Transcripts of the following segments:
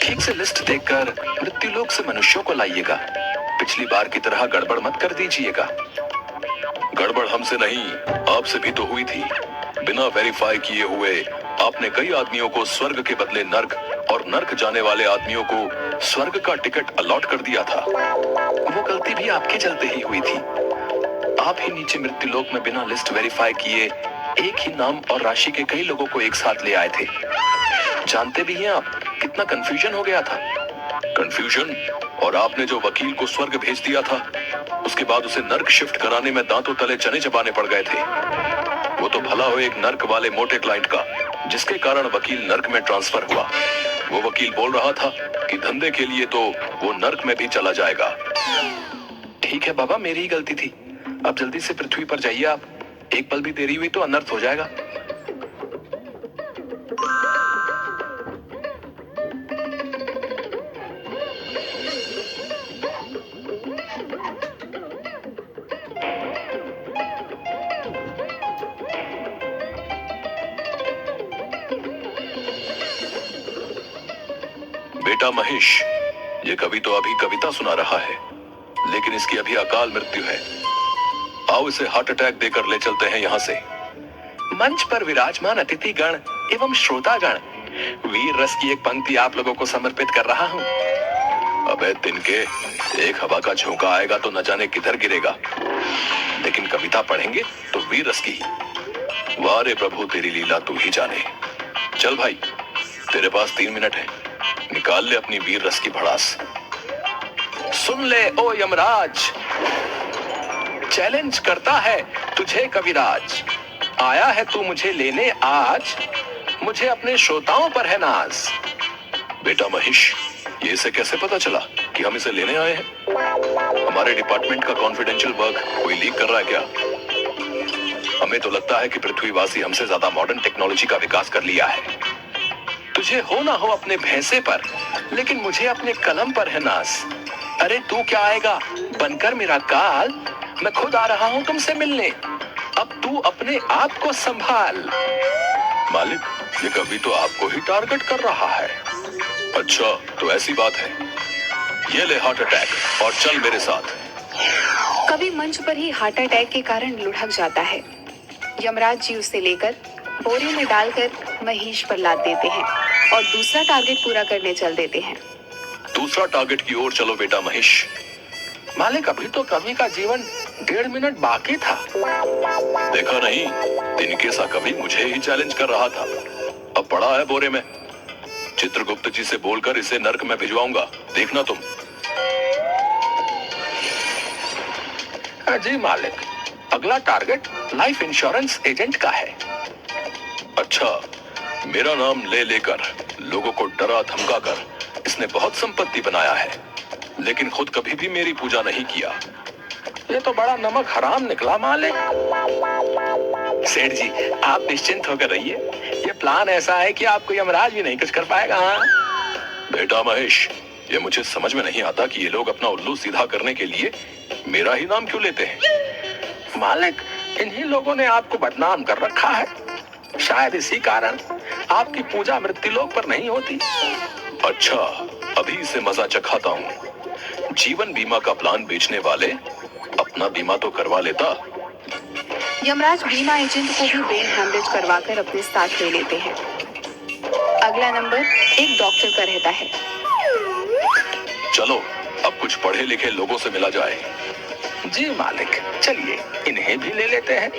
ठीक से लिस्ट देखकर मृत्युलोक से मनुष्यों को लाइएगा। पिछली बार की तरह गड़बड़ मत कर दीजिएगा। गड़बड़ हमसे नहीं, आपसे भी तो हुई थी। बिना वेरीफाई किए हुए आपने कई आदमियों को स्वर्ग के बदले नर्क और नर्क जाने वाले आदमियों को स्वर्ग का टिकट अलॉट कर दिया था। वो गलती भी आपके चलते ही हुई थी। आप ही नीचे मृत्युलोक में बिना लिस्ट वेरीफाई किए एक ही नाम और राशि के कई लोगों को एक साथ ले आए थे। जानते भी हैं आप कितना कंफ्यूजन हो गया था। कंफ्यूजन? और आपने जो वकील को स्वर्ग भेज दिया था, उसके बाद उसे नर्क शिफ्ट कराने में दांतों तले चने चबाने पड़ गए थे। वो तो भला हो एक नर्क वाले मोटे क्लाइंट का, जिसके कारण वकील नर्क में ट्रांसफर हुआ। वो वकील बोल रहा था कि धंधे के लिए तो वो नर्क में भी चला जाएगा। ठीक है बाबा, मेरी ही गलती थी। अब जल्दी से पृथ्वी पर जाइए आप। एक पल भी देरी हुई तो अनर्थ हो जाएगा। बेटा महेश, ये कवि तो अभी कविता सुना रहा है, लेकिन इसकी अभी अकाल मृत्यु है। आओ इसे हार्ट अटैक देकर ले चलते हैं यहाँ से। मंच पर विराजमान अतिथि गण एवं श्रोतागण, वीर रस की एक पंक्ति आप लोगों को समर्पित कर रहा हूँ। अबे तिनके, एक हवा का झोंका आएगा तो न जाने किधर गिरेगा, लेकिन कविता पढ़ेंगे तो वीर रस की। वाह रे प्रभु, तेरी लीला तू ही जाने। चल भाई, तेरे पास 3 मिनट है, निकाल ले अपनी वीर रस की भड़ास। सुन ले ओ यमराज, चैलेंज करता है तुझे कविराज। आया है तू मुझे लेने आज, मुझे अपने श्रोताओं पर है नाज। बेटा महेश, ये इसे कैसे पता चला कि हम इसे लेने आए हैं? हमारे डिपार्टमेंट का कॉन्फिडेंशियल वर्क कोई लीक कर रहा है क्या? हमें तो लगता है कि पृथ्वीवासी हमसे ज्यादा मॉडर्न टेक्नोलॉजी का विकास कर लिया है। तुझे हो ना हो अपने भैंसे पर, लेकिन मुझे अपने कलम पर है नाज। अरे तू क्या आएगा बनकर मेरा काल, मैं खुद आ रहा हूं तुमसे मिलने। अब तू अपने आप को संभाल। मालिक, ये कवि तो आपको ही टारगेट कर रहा है। अच्छा, तो ऐसी बात है। ये ले हार्ट अटैक और चल मेरे साथ। कवि मंच पर ही हार्ट अटैक के कारण लुढ़क जाता है। यमराज जी उसे लेकर बोरे में डालकर महेश पर लाद देते हैं और दूसरा टारगेट पूरा करने चल देते हैं। दूसरा टारगेट की ओर चलो बेटा महेश। मालिक, अभी तो कवि का जीवन 1.5 मिनट बाकी था। देखा नहीं, तिनके सा कवि मुझे ही चैलेंज कर रहा था। अब पड़ा है बोरे में। चित्रगुप्त जी से बोलकर इसे नर्क में भिजवाऊंगा, देखना तुम। जी मालिक, अगला टारगेट लाइफ इंश्योरेंस एजेंट का है। अच्छा, मेरा नाम ले लेकर लोगों को डरा धमका कर इसने बहुत संपत्ति बनाया है, लेकिन खुद कभी भी मेरी पूजा नहीं किया। ये तो बड़ा नमक हराम निकला मालिक। सेठ जी, आप निश्चिंत होकर रहिए। ये प्लान ऐसा है कि आपको यमराज भी नहीं कुछ कर पाएगा। बेटा महेश, ये मुझे समझ में नहीं आता कि ये लोग अपना उल्लू सीधा करने के लिए मेरा ही नाम क्यों लेते हैं। मालिक, इन्हीं लोगों ने आपको बदनाम कर रखा है। शायद इसी कारण आपकी पूजा मृत्युलोक पर नहीं होती। अच्छा, अभी इसे मजा चखाता हूँ। जीवन बीमा का प्लान बेचने वाले अपना बीमा तो करवा लेता। यमराज बीमा एजेंट को भी ब्रेन हेमरेज करवाकर अपने साथ ले लेते हैं। अगला नंबर एक डॉक्टर का रहता है। चलो, अब कुछ पढ़े लिखे लोगों से मिला जाए। जी मालिक, चलिए इन्हें भी ले लेते हैं।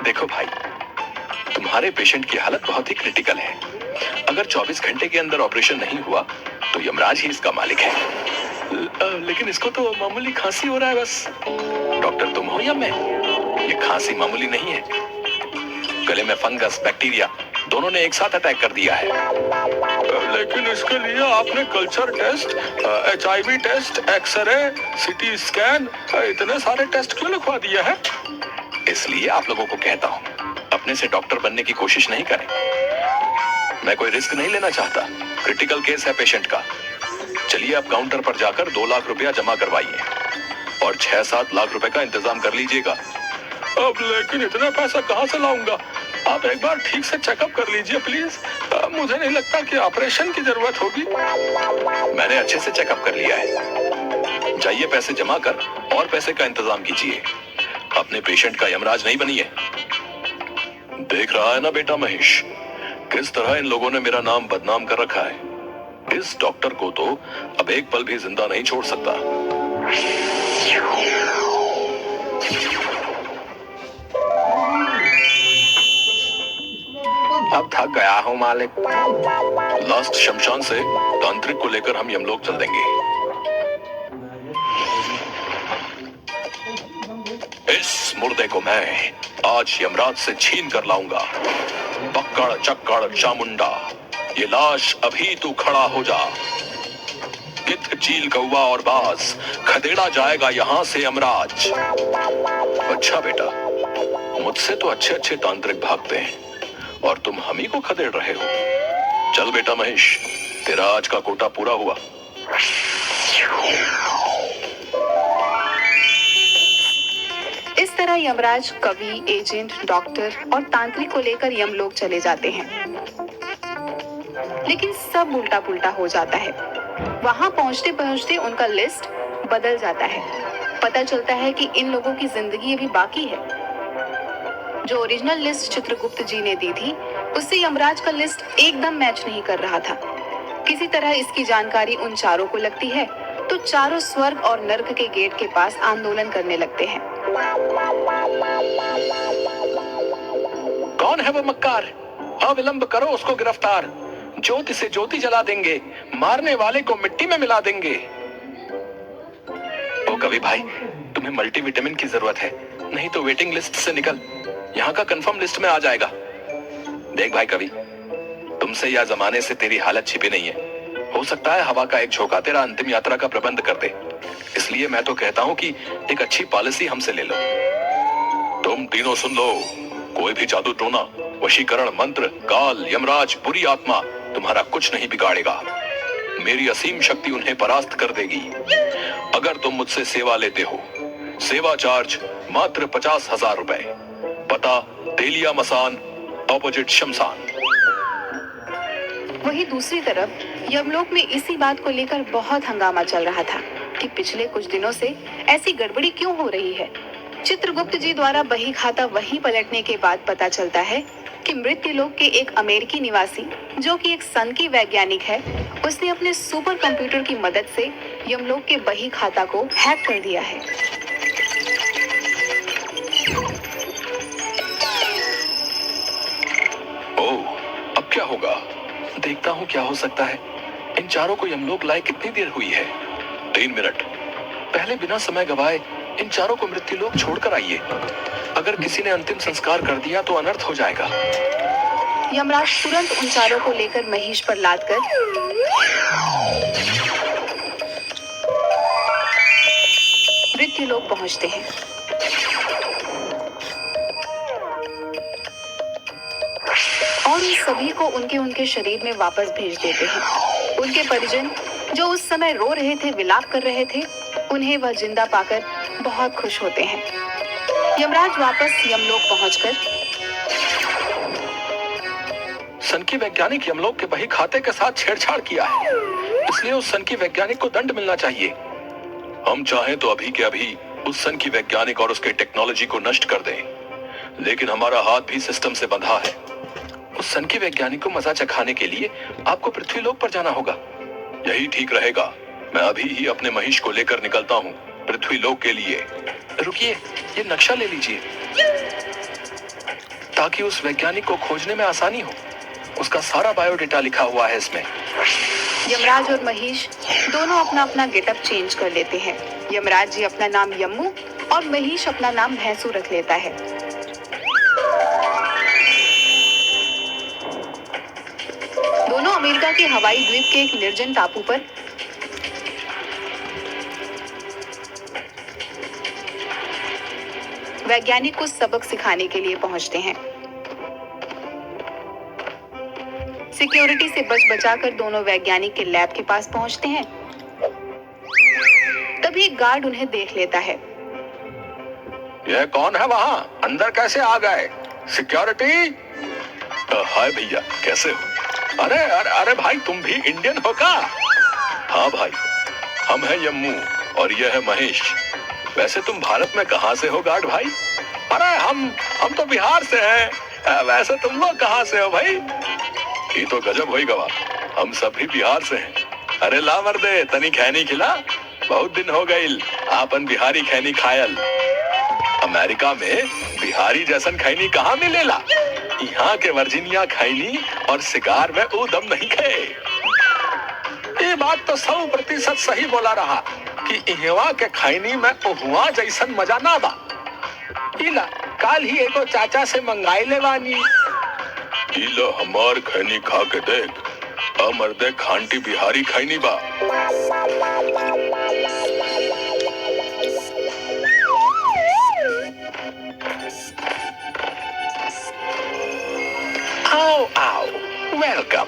देखो भाई, तुम्हारे पेशेंट की हालत बहुत ही क्रिटिकल है। अगर 24 घंटे के अंदर ऑपरेशन नहीं हुआ तो यमराज ही इसका मालिक है। लेकिन इसको तो मामूली खांसी हो रहा है बस। डॉक्टर तुम हो या मैं? ये खांसी मामूली नहीं है। गले में फंगस, बैक्टीरिया दोनों ने एक साथ अटैक कर दिया है। लेकिन इसके लिए आपने culture test, HIV test, x-ray, CT scan, इतने सारे टेस्ट क्यों लिखवा दिया है? इसलिए आप लोगों को कहता हूँ, अपने से डॉक्टर बनने की कोशिश नहीं करें। मैं कोई रिस्क नहीं लेना चाहता। क्रिटिकल केस है पेशेंट का। चलिए अब काउंटर पर जाकर 2 लाख रुपया जमा करवाइए और 6-7 लाख रुपए का इंतजाम कर लीजिएगा। अब लेकिन इतना पैसा कहाँ से लाऊंगा? आप एक बार ठीक से चेकअप कर लीजिए प्लीज। मुझे नहीं लगता कि ऑपरेशन की जरूरत होगी। मैंने अच्छे से चेकअप कर लिया है। जाइए पैसे जमा कर और पैसे का इंतजाम कीजिए। अपने पेशेंट का यमराज नहीं बनिए। देख रहा है ना बेटा महेश, किस तरह इन लोगों ने मेरा नाम बदनाम कर रखा है। इस डॉक्टर को तो अब एक पल भी जिंदा नहीं छोड़ सकता। अब थक गया हूँ मालिक। लास्ट शमशान से तांत्रिक को लेकर हम यमलोक चल देंगे। इस मुर्दे को मैं आज यमराज से छीन कर लाऊंगा। पक्कड़ चक्कड़ चामुंडा, ये लाश अभी तू खड़ा हो जा। गिद्ध चील कौवा और बाज, खदेड़ा जाएगा यहां से यमराज। अच्छा बेटा, मुझसे तो अच्छे अच्छे तांत्रिक भागते हैं और तुम हम ही को खदेड़ रहे हो। चल बेटा महेश, तेरा आज का कोटा पूरा हुआ। इस तरह यमराज कवि, एजेंट, डॉक्टर और तांत्रिक को लेकर यमलोक चले जाते हैं। लेकिन सब उल्टा पुल्टा हो जाता है। वहां पहुंचते पहुंचते उनका लिस्ट बदल जाता है। पता चलता है कि इन लोगों की जिंदगी अभी बाकी है। जो ओरिजिनल लिस्ट चित्रगुप्त जी ने दी थी, उससे यमराज का लिस्ट एकदम मैच नहीं कर रहा था। किसी तरह इसकी जानकारी उन चारों को लगती है, तो चारों स्वर्ग और नर्क के गेट के पास आंदोलन करने लगते हैं। कौन है वो मक्कार? अविलंब करो उसको गिरफ्तार। ज्योति से ज्योति जला देंगे, मारने वाले को मिट्टी में मिला देंगे। ओ कवि भाई, तुम्हें मल्टीविटामिन की जरूरत है, नहीं तो वेटिंग लिस्ट से निकल। यहाँ का कंफर्म लिस्ट में आ जाएगा। देख भाई कवि, तुमसे या जमाने से तेरी हालत छिपी नहीं है। हो सकता है हवा का एक झोंका तेरा अंतिम यात्रा का प्रबंध कर दे। इसलिए मैं तो कहता हूँ कि एक अच्छी पॉलिसी हमसे ले लो। तुम तीनों सुन लो, कोई भी जादू टोना, वशीकरण मंत्र, काल, यमराज, बुरी आत्मा तुम्हारा कुछ नहीं बिगाड़ेगा। मेरी असीम शक्ति उन्हें परास्त कर देगी। अगर तुम मुझसे सेवा लेते हो, सेवा चार्ज मात्र 50,000 रुपए। पता तेलिया मसान, ऑपोजिट शमशान। वहीं दूसरी तरफ यमलोक में इसी बात को लेकर बहुत हंगामा चल रहा था कि पिछले कुछ दिनों से ऐसी गड़बड़ी क्यों हो रही है। चित्रगुप्त जी द्वारा बही खाता वहीं पलटने के बाद पता चलता है कि मृत्युलोक के एक अमेरिकी निवासी, जो कि एक सन की वैज्ञानिक है, उसने अपने सुपर कंप्यूटर की मदद से यमलोक के बही खाता को हैक कर दिया है। ओह, अब क्या होगा? देखता हूँ क्या हो सकता है। इन चारों को यमलोक लाए कितनी देर हुई है? 3 मिनट। पहले बिना समय गवाए इन चारों को मृत्युलोक छोड़कर आइए। अगर किसी ने अंतिम संस्कार कर दिया तो अनर्थ हो जाएगा। यमराज तुरंत उन चारों को लेकर महेश पर लाद कर मृत्युलोक पहुंचते हैं। और उन सभी को उनके उनके शरीर में वापस भेज देते हैं। उनके परिजन, जो उस समय रो रहे थे, विलाप कर रहे थे, उन्हें वह जिंदा पाकर बहुत खुश होते हैं। यमराज वापस यमलोक पहुंचकर सन की वैज्ञानिक यमलोक के बही खाते के साथ छेड़छाड़ किया है, इसलिए उस सन की वैज्ञानिक को दंड मिलना चाहिए। हम चाहें तो अभी के अभी उस सन की वैज्ञानिक और उसके टेक्नोलॉजी को नष्ट कर दें, लेकिन हमारा हाथ भी सिस्टम से बंधा है। उस सन की वैज्ञानिक को मजा चखाने के लिए आपको पृथ्वीलोक पर जाना होगा। यही ठीक रहेगा। मैं अभी ही अपने महेश को लेकर निकलता हूँ पृथ्वीलोक के लिए। रुकिए, ये नक्शा ले लीजिए, ताकि उस वैज्ञानिक को खोजने में आसानी हो। उसका सारा बायोडेटा लिखा हुआ है इसमें। यमराज और महेश दोनों अपना अपना गेटअप चेंज कर लेते हैं। यमराज जी अपना नाम यम्मू और महेश अपना नाम भैंसू रख लेता है। दोनों अमेरिका के हवाई द्वीप के एक निर्जन टापू पर वैज्ञानिक को सबक सिखाने के लिए पहुंचते हैं। सिक्योरिटी से बच बचाकर दोनों वैज्ञानिक के लैब के पास पहुंचते हैं। तभी एक गार्ड उन्हें देख लेता है। यह कौन है वहां? अंदर कैसे आ गए? सिक्योरिटी? हाय भैया, कैसे हो? अरे अरे अरे भाई, तुम भी इंडियन हो का? हाँ भाई, हम हैं यम्मू और यह है महेश। वैसे तुम भारत में कहाँ से हो गार्ड भाई? अरे हम तो बिहार से हैं। वैसे तुम लोग कहाँ से हो भाई? ये तो गजब होई गवा, हम सब भी बिहार से हैं। अरे ला मर्दे, तनी खैनी खिला। बहुत दिन हो गईल आपन बिहारी खैनी खायल। अमेरिका में बिहारी जैसन खैनी कहाँ मिलेला? यहाँ के वर्जीनिया खैनी और सिगार में वो दम नहीं खे। ये बात तो 100% सही बोला रहा कि इहवा के खैनी में उहुआ जैसन मजा ना बा। इला काल ही एगो चाचा से मंगाई ले बानी। इला हमार खैनी खा के देख, मर्दे खांटी बिहारी खैनी बा। आओ आओ, वेलकम।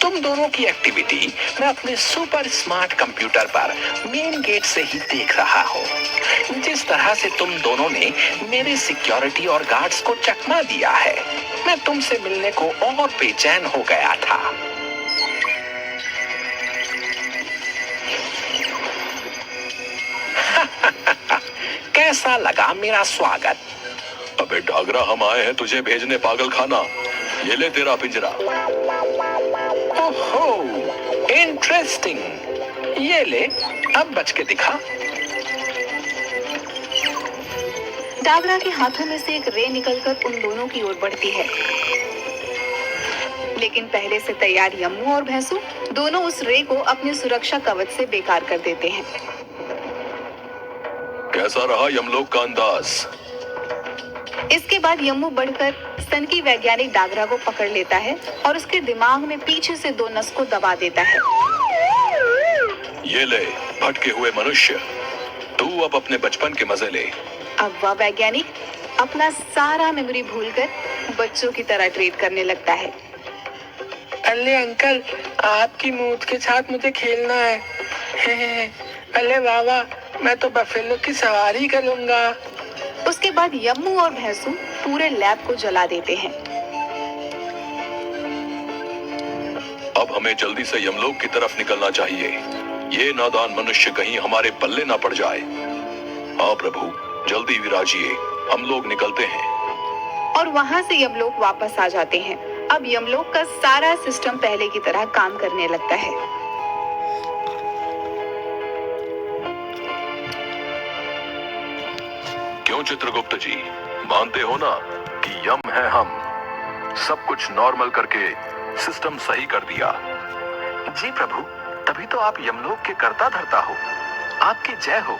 तुम दोनों की एक्टिविटी मैं अपने सुपर स्मार्ट कंप्यूटर पर मेन गेट से ही देख रहा हूँ। जिस तरह से तुम दोनों ने मेरे सिक्योरिटी और गार्ड्स को चकमा दिया है, मैं तुमसे मिलने को और बेचैन हो गया था। कैसा लगा मेरा स्वागत? अबे ढागरा, हम आए हैं तुझे भेजने पागल खाना। ये ले तेरा पिंजरा। ओहो, इंटरेस्टिंग। ये ले, अब बच के दिखा। डागरा के हाथों में से एक रे निकलकर उन दोनों की ओर बढ़ती है, लेकिन पहले से तैयार यम्मू और भैंसू दोनों उस रे को अपनी सुरक्षा कवच से बेकार कर देते हैं। कैसा रहा यमलोक का अंदाज? इसके बाद यम्मू बढ़कर सनकी वैज्ञानिक डागरा को पकड़ लेता है और उसके दिमाग में पीछे से 2 नस को दबा देता है। ये ले भटके हुए मनुष्य, तू अब अपने बचपन के मजे ले। अब वह वैज्ञानिक अपना सारा मेमोरी भूलकर बच्चों की तरह ट्रीट करने लगता है। अरे अंकल, आपकी मूत के साथ मुझे खेलना है। अरे बाबा, मैं तो बफेलो की सवारी करूंगा। उसके बाद यम्मू और भैंसू पूरे लैब को जला देते हैं। अब हमें जल्दी से यमलोक की तरफ निकलना चाहिए। ये नादान मनुष्य कहीं हमारे पल्ले ना पड़ जाए। हाँ प्रभु, जल्दी विराजिए, हम लोग निकलते हैं। और वहां से यमलोक वापस आ जाते हैं। अब यमलोक का सारा सिस्टम पहले की तरह काम करने लगता है। क्यों चित्रगुप्त जी, मानते हो ना कि यम है हम? सब कुछ नॉर्मल करके सिस्टम सही कर दिया। जी प्रभु, तभी तो आप यमलोक के कर्ता धर्ता हो। आपकी जय हो।